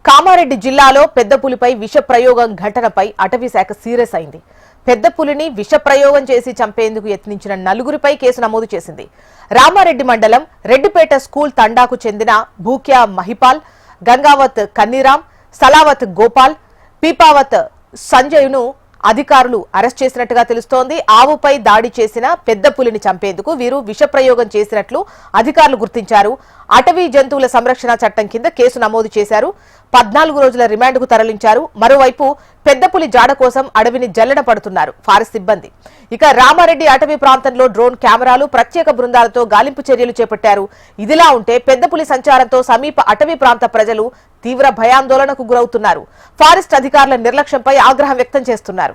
కామారెడ్డి జిల్లాలో పెద్ద పులిపై విష ప్రయోగం ఘటనపై అటవీ శాఖ సీరియస్ అయింది. పెద్ద పులిని విష ప్రయోగం చేసి చంపేందుకు యత్నించిన నలుగురిపై కేసు నమోదు చేసింది. రామారెడ్డి మండలం రెడ్డిపేట స్కూల్ తండాకు చెందిన భూక్యా మహిపాల్, గంగావత్ కన్నీరాం, సలావత్ గోపాల్, పీపావత్ సంజయ్ను అధికారులు అరెస్ట్ చేసినట్టుగా తెలుస్తోంది. ఆవుపై దాడి చేసిన పెద్ద పులిని చంపేందుకు వీరు విష ప్రయోగం చేసినట్లు అధికారులు గుర్తించారు. అటవీ జంతువుల సంరక్షణ చట్టం కింద కేసు నమోదు చేశారు. 14 రోజుల రిమాండ్కు తరలించారు. మరోవైపు పెద్ద పులి జాడ కోసం అడవిని జల్లెడ పడుతున్నారు ఫారెస్ట్ సిబ్బంది. ఇక రామారెడ్డి అటవీ ప్రాంతంలో డ్రోన్ కెమెరాలు, ప్రత్యేక బృందాలతో గాలింపు చర్యలు చేపట్టారు. ఇదిలా ఉంటే పెద్ద పులి సంచారంతో సమీప అటవీ ప్రాంత ప్రజలు తీవ్ర భయాందోళనకు గురవుతున్నారు. ఫారెస్ట్ అధికారుల నిర్లక్ష్యంపై ఆగ్రహం వ్యక్తం చేస్తున్నారు.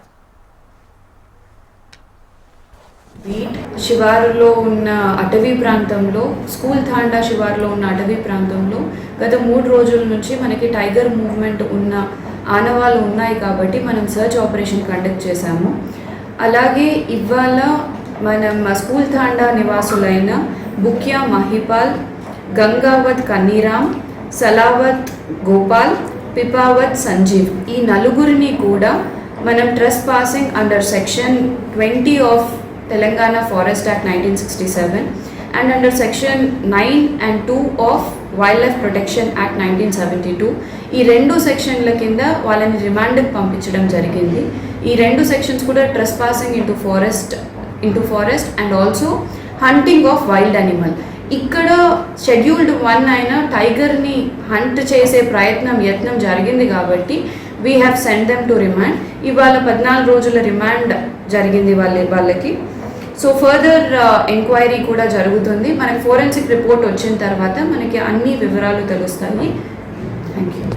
శివారులో ఉన్న అటవీ ప్రాంతంలో, స్కూల్ తాండా శివారులో ఉన్న అటవీ ప్రాంతంలో గత 3 రోజుల నుంచి మనకి టైగర్ మూవ్మెంట్ ఉన్న ఆనవాళ్ళు ఉన్నాయి కాబట్టి మనం సర్చ్ ఆపరేషన్ కండక్ట్ చేశాము. అలాగే ఇవాళ మనం స్కూల్ తాండా నివాసులైన భూక్యా మహిపాల్, గంగావత్ కన్నీరాం, సలావత్ గోపాల్, పిపావత్ సంజీవ్ ఈ నలుగురిని కూడా మనం trespassing under section 20 of Telangana forest act 1967 and under section 9 and 2 of wild protection act 1972 ఈ 2 సెక్షన్ల కింద వాళ్ళని రిమాండ్కి పంపించడం జరిగింది. ఈ 2 సెక్షన్స్ కూడా trespassing into forest and also hunting of wild animal. ఇక్కడ షెడ్యూల్డ్ 1 అయిన టైగర్ని హంట్ చేసే యత్నం జరిగింది కాబట్టి we have send them to remand. ఇవాళ 14 రోజుల రిమాండ్ జరిగింది వాళ్ళకి. సో ఫర్దర్ ఎంక్వైరీ కూడా జరుగుతుంది. మనకి ఫోరెన్సిక్ రిపోర్ట్ వచ్చిన తర్వాత మనకి అన్ని వివరాలు తెలుస్తాయి. Thank you.